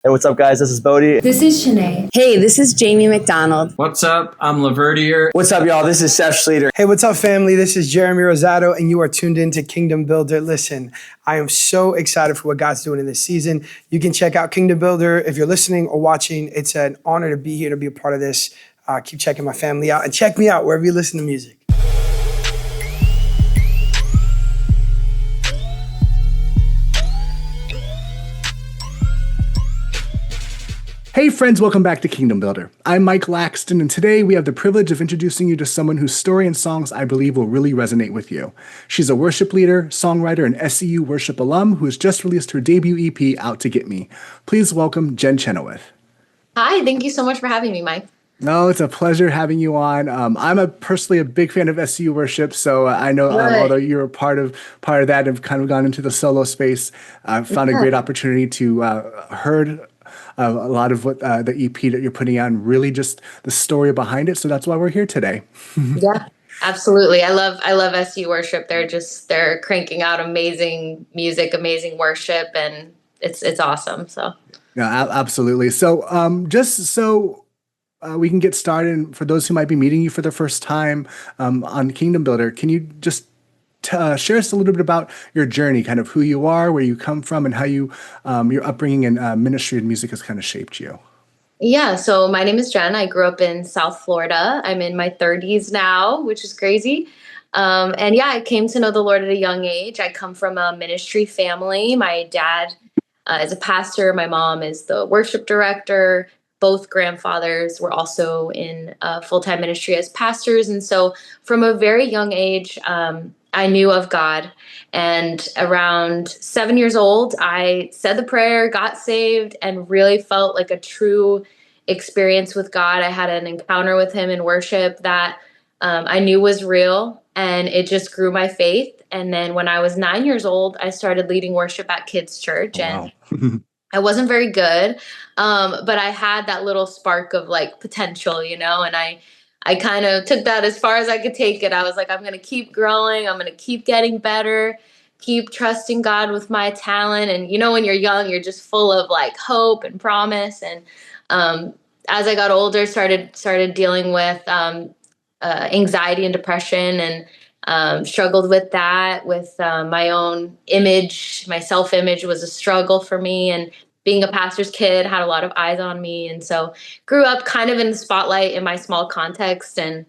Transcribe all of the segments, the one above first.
Hey, what's up, guys? This is Bodie. This is Shanae. Hey, this is Jamie McDonald. What's up? I'm Laverdier. What's up, y'all? This is Seth Schleter. Hey, what's up, family? This is Jeremy Rosado, and you are tuned in to Kingdom Builder. Listen, I am so excited for what God's doing in this season. You can check out Kingdom Builder if you're listening or watching. It's an honor to be here, to be a part of this. Keep checking my family out, and check me out wherever you listen to music. Hey friends, welcome back to Kingdom Builder. I'm Mike Laxton, and today we have the privilege of introducing you to someone whose story and songs I believe will really resonate with you. She's a worship leader, songwriter, and SCU worship alum who has just released her debut EP, Out to Get Me. Please welcome Jenn Chenoweth. Hi, thank you so much for having me, Mike. No, it's a pleasure having you on. I'm personally a big fan of SCU worship, so I know although you're a part of that and kind of gone into the solo space, I found a great opportunity to heard a lot of what the EP that you're putting on, really just the story behind it. So that's why we're here today. Yeah, absolutely. I love SU worship. They're cranking out amazing music, amazing worship, and it's awesome. So yeah, absolutely. So just so we can get started, and for those who might be meeting you for the first time on Kingdom Builder, can you just share us a little bit about your journey, kind of who you are, where you come from, and how you your upbringing and ministry and music has kind of shaped you? Yeah, so my name is Jenn. I grew up in South Florida. I'm in my 30s now, which is crazy. And yeah, I came to know the Lord at a young age. I come from a ministry family. My dad is a pastor. My mom is the worship director. Both grandfathers were also in full-time ministry as pastors. And so from a very young age, I knew of God. And around 7 years old, I said the prayer, got saved, and really felt like a true experience with God. I had an encounter with him in worship that I knew was real, and it just grew my faith. And then when I was 9 years old, I started leading worship at kids' church. Wow. And I wasn't very good, but I had that little spark of like potential, and I kind of took that as far as I could take it. I was like, I'm going to keep growing. I'm going to keep getting better, keep trusting God with my talent. And, when you're young, you're just full of like hope and promise. And as I got older, started dealing with anxiety and depression, and struggled with that, with my own image. My self-image was a struggle for me. And being a pastor's kid, had a lot of eyes on me. And so grew up kind of in the spotlight in my small context, and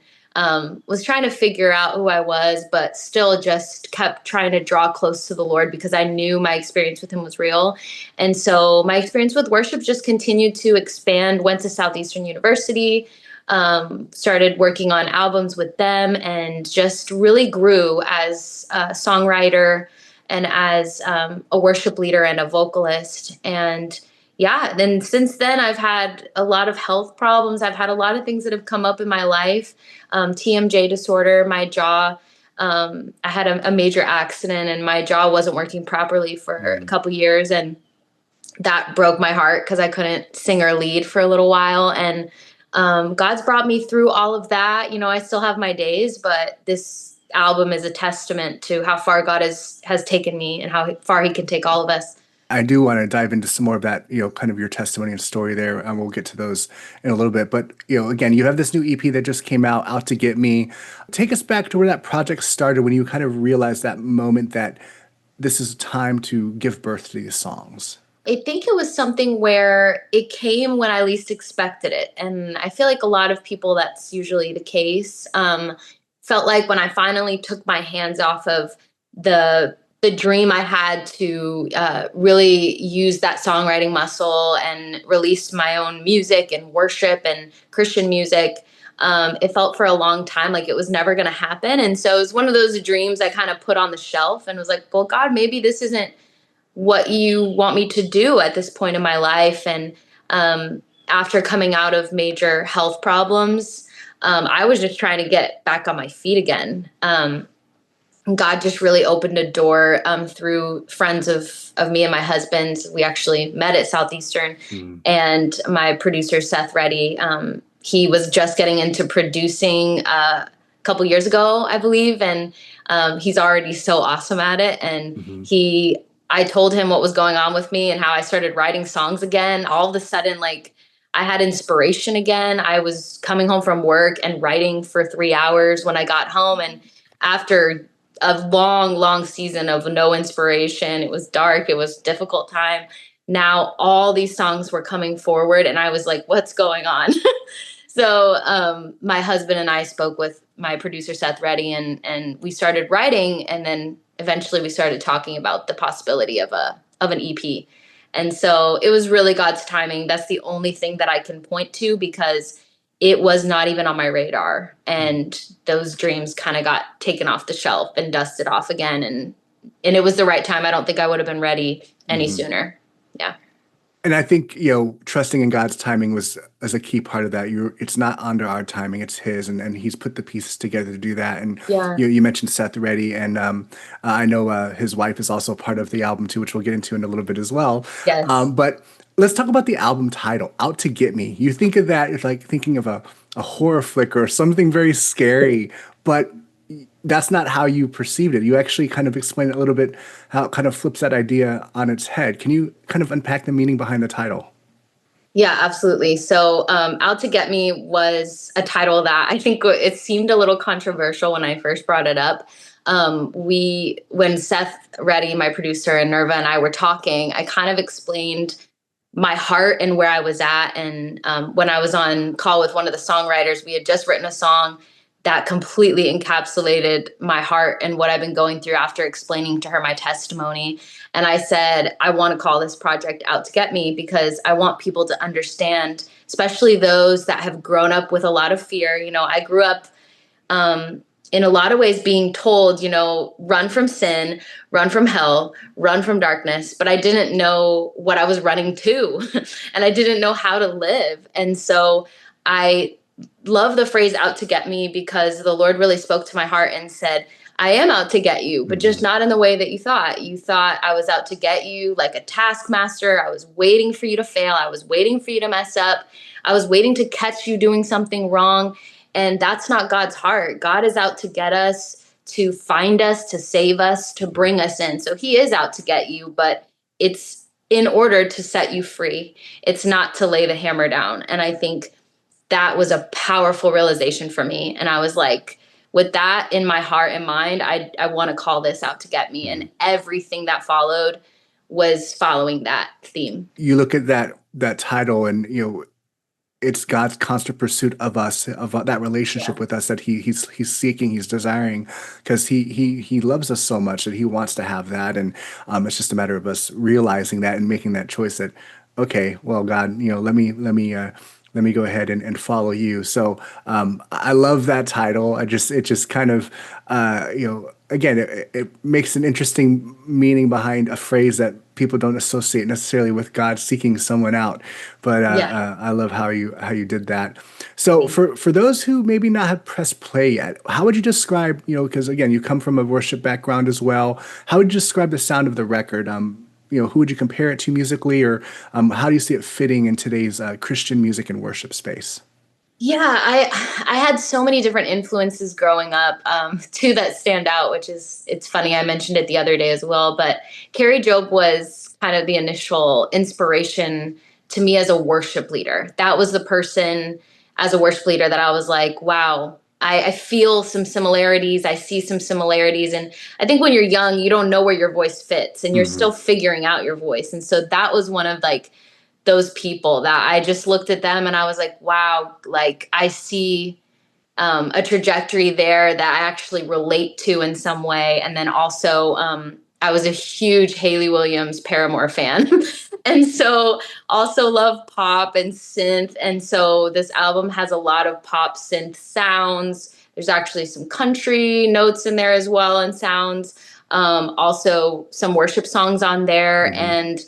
was trying to figure out who I was, but still just kept trying to draw close to the Lord because I knew my experience with him was real. And so my experience with worship just continued to expand, went to Southeastern University, started working on albums with them, and just really grew as a songwriter and as a worship leader and a vocalist. And yeah, then since then, I've had a lot of health problems. I've had a lot of things that have come up in my life. TMJ disorder, my jaw. I had a major accident, and my jaw wasn't working properly for a couple years. And that broke my heart because I couldn't sing or lead for a little while. And God's brought me through all of that. I still have my days, but this album is a testament to how far God has taken me and how far he can take all of us. I do want to dive into some more of that, kind of your testimony and story there, and we'll get to those in a little bit. But, again, you have this new EP that just came out to Get Me. Take us back to where that project started, when you kind of realized that moment that this is time to give birth to these songs. I think it was something where it came when I least expected it. And I feel like a lot of people, that's usually the case. Felt like when I finally took my hands off of the dream I had to really use that songwriting muscle and release my own music and worship and Christian music, it felt for a long time like it was never going to happen. And so it was one of those dreams I kind of put on the shelf and was like, well, God, maybe this isn't what you want me to do at this point in my life. And after coming out of major health problems, I was just trying to get back on my feet again. God just really opened a door through friends of me and my husband. We actually met at Southeastern, and my producer, Seth Reddy, he was just getting into producing a couple years ago, I believe, and he's already so awesome at it. And he I told him what was going on with me and how I started writing songs again, all of a sudden, like, I had inspiration again. I was coming home from work and writing for 3 hours when I got home. And after a long, long season of no inspiration, it was dark, it was a difficult time. Now all these songs were coming forward, and I was like, what's going on? So my husband and I spoke with my producer Seth Reddy, and we started writing, and then eventually we started talking about the possibility of an EP. And so it was really God's timing. That's the only thing that I can point to, because it was not even on my radar, and those dreams kind of got taken off the shelf and dusted off again, and it was the right time. I don't think I would have been ready any sooner. Yeah. And I think, trusting in God's timing was as a key part of that. It's not under our timing, it's his, and he's put the pieces together to do that. And Yeah. you mentioned Seth Reddy, and I know his wife is also part of the album too, which we'll get into in a little bit as well. Yes. But let's talk about the album title, Out to Get Me. You think of that, it's like thinking of a horror flick or something very scary, but that's not how you perceived it. You actually kind of explain it a little bit, how it kind of flips that idea on its head. Can you kind of unpack the meaning behind the title? Yeah, absolutely. So Out to Get Me was a title that I think it seemed a little controversial when I first brought it up. When Seth Reddy, my producer, and Nerva and I were talking, I kind of explained my heart and where I was at. And when I was on call with one of the songwriters, we had just written a song that completely encapsulated my heart and what I've been going through after explaining to her my testimony. And I said, I want to call this project Out to Get Me, because I want people to understand, especially those that have grown up with a lot of fear. I grew up in a lot of ways being told, run from sin, run from hell, run from darkness. But I didn't know what I was running to and I didn't know how to live. And so I love the phrase Out to Get Me, because the Lord really spoke to my heart and said, I am out to get you, but just not in the way that you thought. You thought I was out to get you like a taskmaster. I was waiting for you to fail. I was waiting for you to mess up. I was waiting to catch you doing something wrong. And that's not God's heart. God is out to get us, to find us, to save us, to bring us in. So he is out to get you, but it's in order to set you free. It's not to lay the hammer down. And I think that was a powerful realization for me. And I was like, with that in my heart and mind, I want to call this Out to Get Me. And everything that followed was following that theme. You look at that title, and it's God's constant pursuit of us, of that relationship with us that he's seeking, he's desiring, because he loves us so much that he wants to have that. And it's just a matter of us realizing that and making that choice that, okay, well, God, let me go ahead and follow you. So I love that title. It just kind of, again, it makes an interesting meaning behind a phrase that people don't associate necessarily with God seeking someone out. But I love how you did that. So for those who maybe not have pressed play yet, how would you describe, because again, you come from a worship background as well, how would you describe the sound of the record? Who would you compare it to musically, or how do you see it fitting in today's Christian music and worship space? Yeah, I had so many different influences growing up, two that stand out, it's funny, I mentioned it the other day as well, but Carrie Job was kind of the initial inspiration to me as a worship leader. That was the person as a worship leader that I was like, wow, I feel some similarities. I see some similarities. And I think when you're young, you don't know where your voice fits and you're still figuring out your voice. And so that was one of like those people that I just looked at them and I was like, wow, like I see a trajectory there that I actually relate to in some way. And then also I was a huge Hayley Williams Paramore fan. And so also love pop and synth. And so this album has a lot of pop synth sounds. There's actually some country notes in there as well and sounds. Also some worship songs on there. And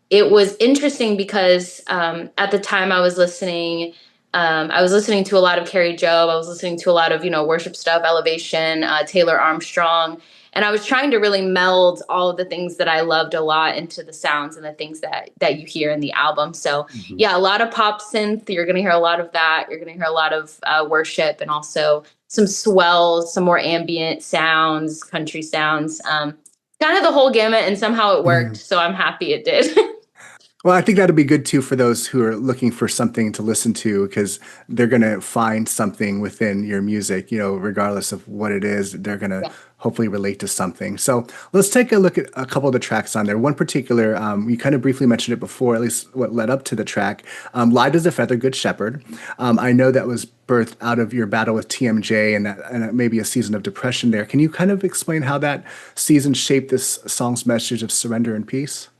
it was interesting because at the time I was listening to a lot of Carrie Job. I was listening to a lot of, worship stuff, Elevation, Taylor Armstrong. And I was trying to really meld all of the things that I loved a lot into the sounds and the things that you hear in the album. So yeah, a lot of pop synth. You're going to hear a lot of that. You're going to hear a lot of worship and also some swells, some more ambient sounds, country sounds. kind of the whole gamut, and somehow it worked. So I'm happy it did. Well, I think that'll be good too for those who are looking for something to listen to because they're going to find something within your music, regardless of what it is, they're going to Yeah. hopefully relate to something. So let's take a look at a couple of the tracks on there. One particular, you kind of briefly mentioned it before, at least what led up to the track, Light as a Feather, Good Shepherd. I know that was birthed out of your battle with TMJ and maybe a season of depression there. Can you kind of explain how that season shaped this song's message of surrender and peace?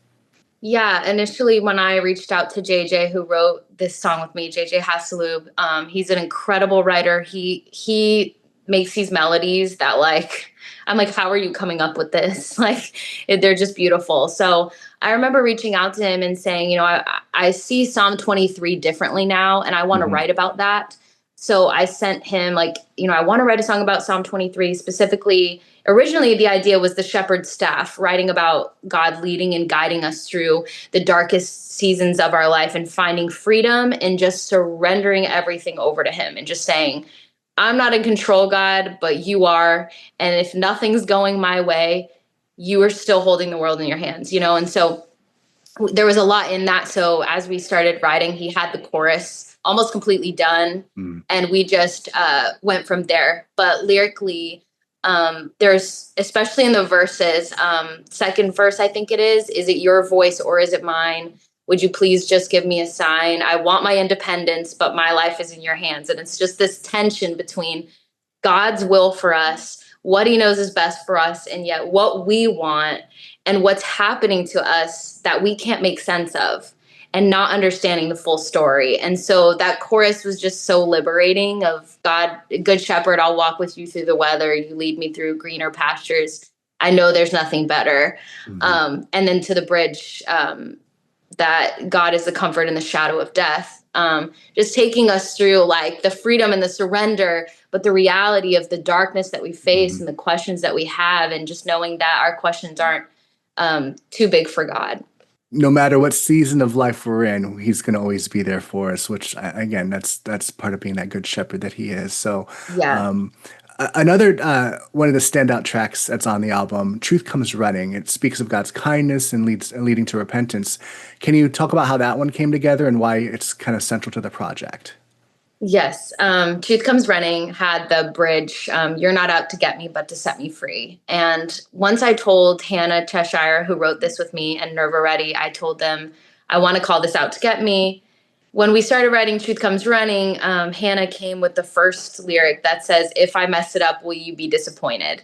Yeah, initially when I reached out to JJ, who wrote this song with me, JJ Hasselub, he's an incredible writer. He makes these melodies that I'm like, how are you coming up with this? They're just beautiful. So I remember reaching out to him and saying, I see Psalm 23 differently now, and I want to write about that. So I sent him I want to write a song about Psalm 23 specifically. Originally, the idea was the shepherd's staff, writing about God leading and guiding us through the darkest seasons of our life and finding freedom and just surrendering everything over to him and just saying, I'm not in control, God, but you are. And if nothing's going my way, you are still holding the world in your hands, And so there was a lot in that. So as we started writing, he had the chorus almost completely done. And we just went from there. But lyrically, there's, especially in the verses, second verse, I think it is it your voice or is it mine? Would you please just give me a sign? I want my independence, but my life is in your hands. And it's just this tension between God's will for us, what he knows is best for us, and yet what we want and what's happening to us that we can't make sense of and not understanding the full story. And so that chorus was just so liberating of God, good shepherd, I'll walk with you through the weather. You lead me through greener pastures. I know there's nothing better. And then to the bridge, that God is the comfort in the shadow of death. Just taking us through the freedom and the surrender, but the reality of the darkness that we face and the questions that we have, and just knowing that our questions aren't too big for God. No matter what season of life we're in, he's going to always be there for us, which again, that's part of being that good shepherd that he is. So Yeah. another one of the standout tracks that's on the album, Truth Comes Running. It speaks of God's kindness and leading to repentance. Can you talk about how that one came together and why it's kind of central to the project? Yes. Truth Comes Running had the bridge, you're not out to get me, but to set me free. And once I told Hannah Cheshire, who wrote this with me, and Nerva Reddy, I told them, I want to call this Out to Get Me. When we started writing Truth Comes Running, Hannah came with the first lyric that says, if I mess it up, will you be disappointed?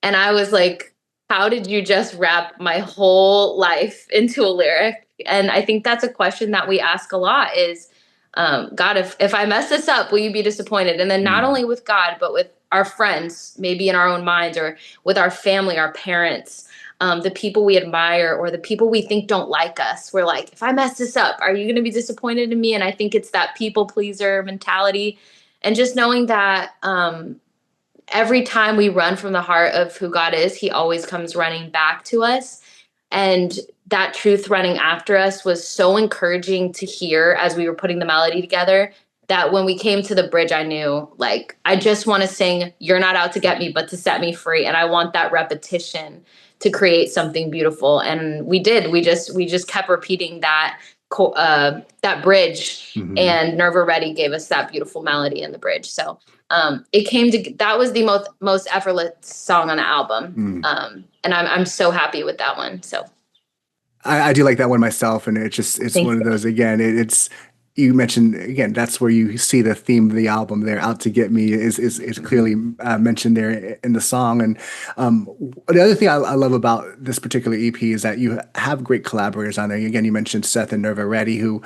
And I was like, how did you just wrap my whole life into a lyric? And I think that's a question that we ask a lot is, God, if I mess this up, will you be disappointed? And then not only with God, but with our friends, maybe in our own minds, or with our family, our parents, the people we admire, or the people we think don't like us. We're like, if I mess this up, are you going to be disappointed in me? And I think it's that people pleaser mentality. And just knowing that every time we run from the heart of who God is, he always comes running back to us. And that truth running after us was so encouraging to hear as we were putting the melody together, that when we came to the bridge, I knew, I just want to sing, you're not out to get me, but to set me free. And I want that repetition to create something beautiful. And we did. We just kept repeating that bridge. And Nerva Reddy gave us that beautiful melody in the bridge. So that was the most effortless song on the album. And I'm so happy with that one. So I do like that one myself, and it's one of those, again, it's you mentioned, again, that's where you see the theme of the album there. Out to Get Me is clearly mentioned there in the song. And the other thing I love about this particular EP is that you have great collaborators on there. Again, you mentioned Seth and Nerva Reddy, who,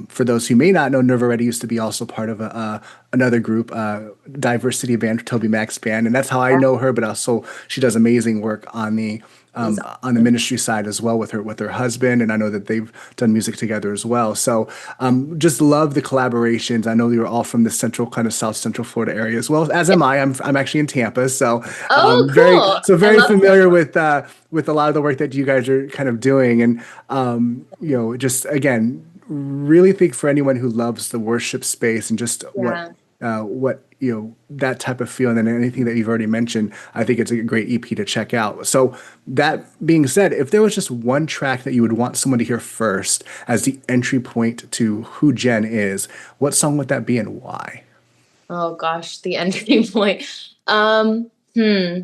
for those who may not know, Nerva Reddy used to be also part of another group, Diversity Band, Toby Mac's band. And that's how I know her, but also she does amazing work on the ministry side as well with her husband, and I know that they've done music together as well. So just love the collaborations. I know you're all from the kind of South Central Florida area as well, as am I. I'm actually in Tampa, so cool. very familiar with a lot of the work that you guys are kind of doing, and just again, really think for anyone who loves the worship space and just what that type of feel, and then anything that you've already mentioned, I think it's a great EP to check out. So that being said, if there was just one track that you would want someone to hear first as the entry point to who Jenn is, what song would that be and why? Oh gosh, the entry point. Um, hmm.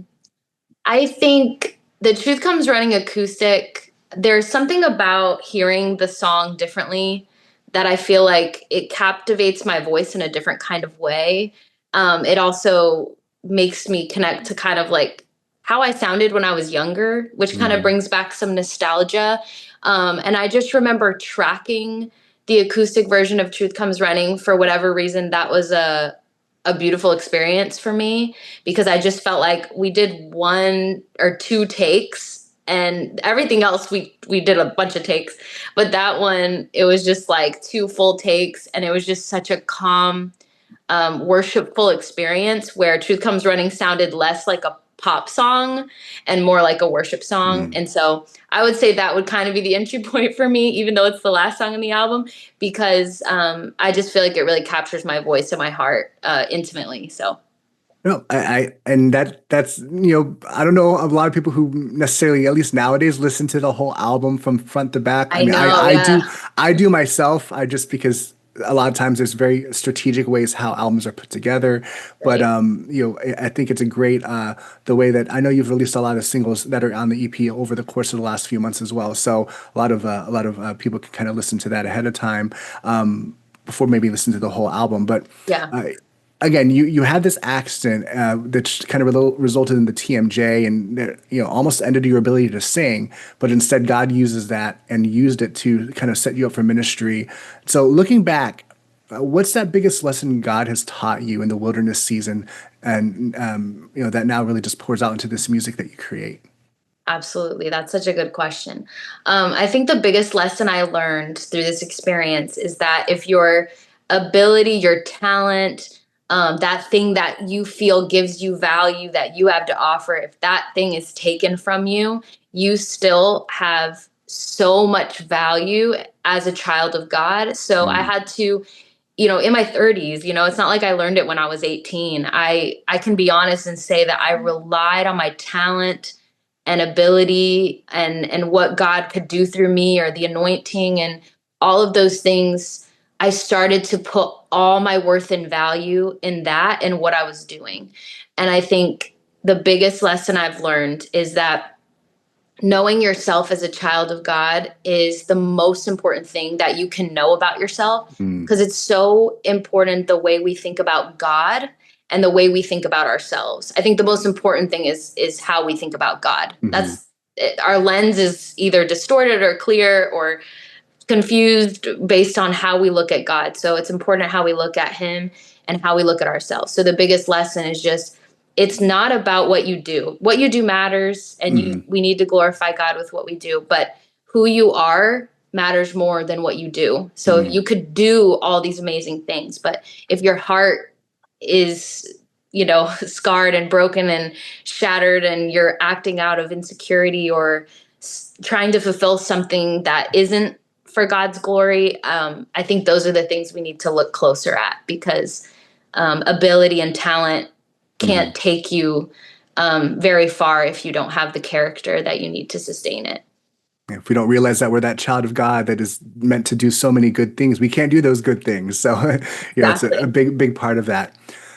I think the Truth Comes Running acoustic, there's something about hearing the song differently that I feel like it captivates my voice in a different kind of way. It also makes me connect to kind of like how I sounded when I was younger, which kind of brings back some nostalgia. And I just remember tracking the acoustic version of Truth Comes Running. For whatever reason, that was a beautiful experience for me, because I just felt like we did 1 or 2 takes, and everything else we did a bunch of takes, but that one, it was just like 2 full takes, and it was just such a calm, worshipful experience where Truth Comes Running sounded less like a pop song and more like a worship song. And so I would say that would kind of be the entry point for me, even though it's the last song on the album, because I just feel like it really captures my voice and my heart intimately. So. No, and that's I don't know a lot of people who necessarily, at least nowadays, listen to the whole album from front to back. I know, yeah. I do myself. I just because a lot of times there's very strategic ways how albums are put together. But I think it's a great the way that I know you've released a lot of singles that are on the EP over the course of the last few months as well. So a lot of people can kind of listen to that ahead of time before maybe listen to the whole album. But Yeah. Again, you had this accident that kind of resulted in the TMJ and almost ended your ability to sing, but instead God uses that and used it to kind of set you up for ministry. So looking back, what's that biggest lesson God has taught you in the wilderness season, and that now really just pours out into this music that you create? Absolutely. That's such a good question. I think the biggest lesson I learned through this experience is that if your ability, your talent, that thing that you feel gives you value that you have to offer, if that thing is taken from you, you still have so much value as a child of God. So I had to, in my 30s, it's not like I learned it when I was 18. I can be honest and say that I relied on my talent and ability and what God could do through me, or the anointing and all of those things. I started to put all my worth and value in that and what I was doing. And I think the biggest lesson I've learned is that knowing yourself as a child of God is the most important thing that you can know about yourself, because it's so important the way we think about God and the way we think about ourselves. I think the most important thing is how we think about God. That's our lens is either distorted or clear or confused based on how we look at God. So it's important how we look at him and how we look at ourselves. So the biggest lesson is just, it's not about what you do. What you do matters, and we need to glorify God with what we do, but who you are matters more than what you do. So you could do all these amazing things, but if your heart is, scarred and broken and shattered, and you're acting out of insecurity or trying to fulfill something that isn't for God's glory, I think those are the things we need to look closer at, because ability and talent can't take you very far if you don't have the character that you need to sustain it. If we don't realize that we're that child of God that is meant to do so many good things, we can't do those good things. So, it's a big part of that.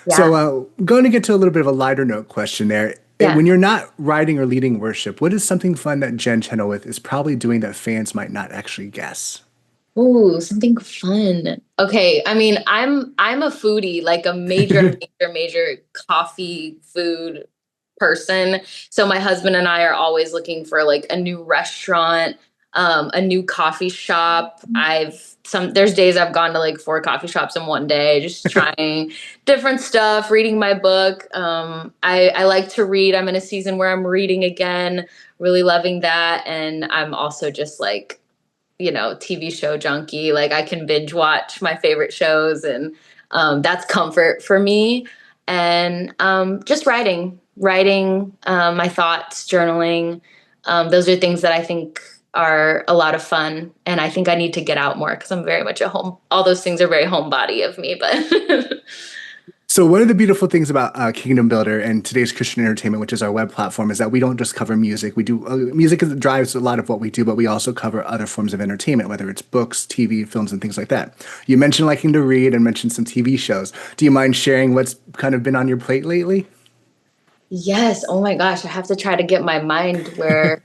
Yeah. So, going to get to a little bit of a lighter note question there. Yeah. When you're not writing or leading worship, what is something fun that Jenn Chenoweth is probably doing that fans might not actually guess? Ooh, something fun. Okay, I mean, I'm a foodie, like a major coffee food person. So my husband and I are always looking for like a new restaurant, a new coffee shop. There's days I've gone to like 4 coffee shops in one day, just trying different stuff, reading my book. I like to read. I'm in a season where I'm reading again, really loving that. And I'm also just like, TV show junkie. Like I can binge watch my favorite shows, and that's comfort for me. And just writing my thoughts, journaling. Those are things that I think are a lot of fun. And I think I need to get out more, because I'm very much a home. All those things are very homebody of me, but So one of the beautiful things about Kingdom Builder and today's Christian Entertainment, which is our web platform, is that we don't just cover music. We do music drives a lot of what we do, but we also cover other forms of entertainment, whether it's books, TV, films, and things like that. You mentioned liking to read and mentioned some TV shows. Do you mind sharing what's kind of been on your plate lately? Yes. Oh my gosh, I have to try to get my mind where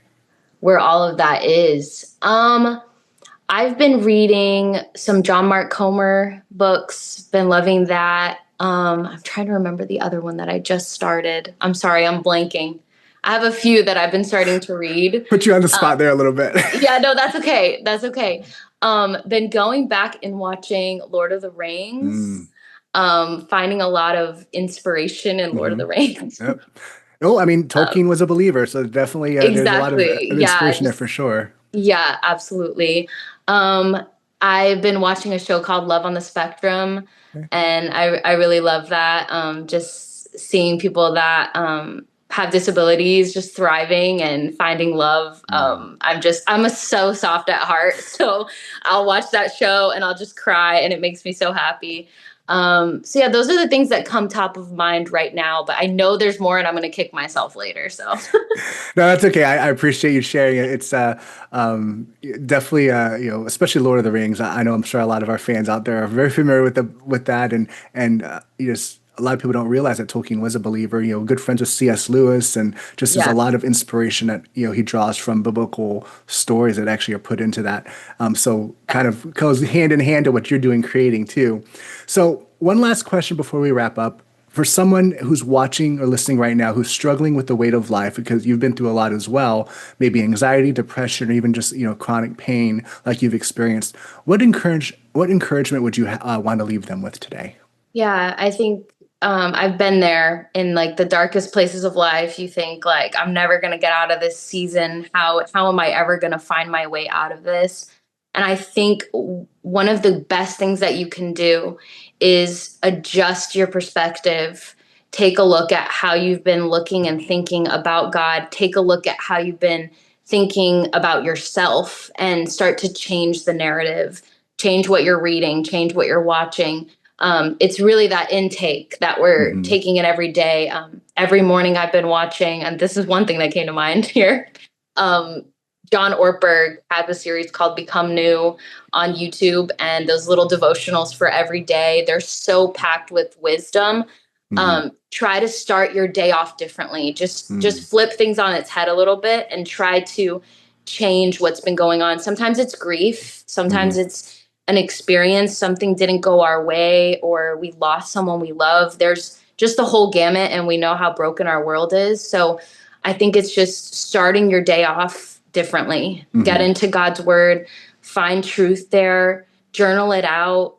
all of that is. I've been reading some John Mark Comer books, been loving that. I'm trying to remember the other one that I just started. I'm sorry, I'm blanking. I have a few that I've been starting to read. Put you on the spot there a little bit. Yeah, no, that's okay. That's okay. Been going back and watching Lord of the Rings, finding a lot of inspiration in Lord of the Rings. Yep. Oh, I mean, Tolkien was a believer, so definitely there's a lot of inspiration there for sure. Yeah, absolutely. I've been watching a show called Love on the Spectrum, and I really love that. Just seeing people that have disabilities just thriving and finding love. I'm so soft at heart, so I'll watch that show and I'll just cry, and it makes me so happy. So yeah, those are the things that come top of mind right now, but I know there's more and I'm going to kick myself later. So no, that's okay. I appreciate you sharing it. It's definitely, especially Lord of the Rings. I know I'm sure a lot of our fans out there are very familiar with that. A lot of people don't realize that Tolkien was a believer, good friends with C.S. Lewis, and just there's a lot of inspiration that, he draws from biblical stories that actually are put into that. So kind of goes hand in hand to what you're doing, creating too. So one last question before we wrap up. For someone who's watching or listening right now, who's struggling with the weight of life, because you've been through a lot as well, maybe anxiety, depression, or even just, chronic pain like you've experienced, what encouragement would you want to leave them with today? Yeah, I think I've been there in like the darkest places of life. You think like, I'm never going to get out of this season. How am I ever going to find my way out of this? And I think one of the best things that you can do is adjust your perspective. Take a look at how you've been looking and thinking about God. Take a look at how you've been thinking about yourself and start to change the narrative, change what you're reading, change what you're watching. It's really that intake that we're taking it every day. Every morning I've been watching, and this is one thing that came to mind here. John Ortberg has a series called Become New on YouTube, and those little devotionals for every day, they're so packed with wisdom. Try to start your day off differently. Just flip things on its head a little bit and try to change what's been going on. Sometimes it's grief. Sometimes it's an experience, something didn't go our way, or we lost someone we love. There's just the whole gamut, and we know how broken our world is. So I think it's just starting your day off differently. Get into God's word, find truth there, journal it out,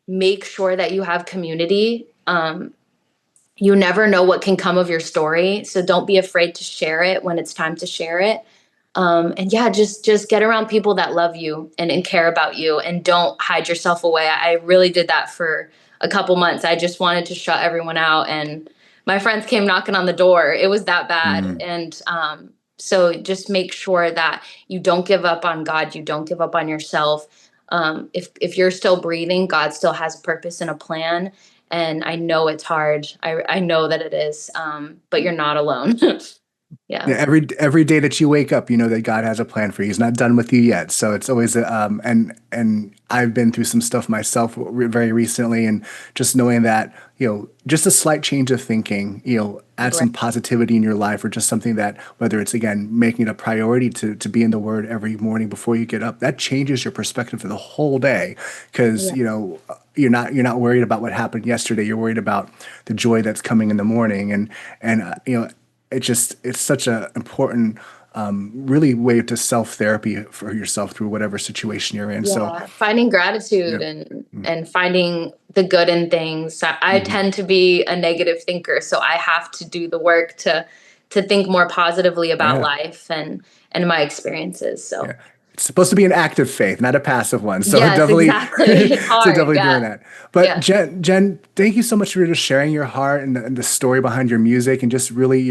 make sure that you have community. You never know what can come of your story. So don't be afraid to share it when it's time to share it. And yeah, just get around people that love you and care about you, and don't hide yourself away. I really did that for a couple months. I just wanted to shut everyone out, and my friends came knocking on the door. It was that bad. And so just make sure that you don't give up on God. You don't give up on yourself. If you're still breathing, God still has a purpose and a plan. And I know it's hard. I know that it is, but you're not alone. Yeah. Every day that you wake up, you know that God has a plan for you. He's not done with you yet. So it's always and I've been through some stuff myself very recently, and just knowing that, just a slight change of thinking, add some positivity in your life, or just something that, whether it's again making it a priority to be in the Word every morning before you get up, that changes your perspective for the whole day. Because you're not worried about what happened yesterday. You're worried about the joy that's coming in the morning, and it's such an important, really way to self-therapy for yourself through whatever situation you're in. So finding gratitude and finding the good in things. I tend to be a negative thinker, so I have to do the work to think more positively about life and my experiences. So. Yeah. It's supposed to be an active faith, not a passive one. So yes, definitely, exactly. It's hard, so definitely doing that. But Jenn, thank you so much for just sharing your heart and the story behind your music, and just really,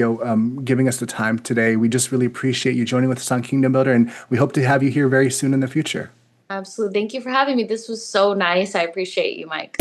giving us the time today. We just really appreciate you joining with us on Kingdom Builder, and we hope to have you here very soon in the future. Absolutely. Thank you for having me. This was so nice. I appreciate you, Mike.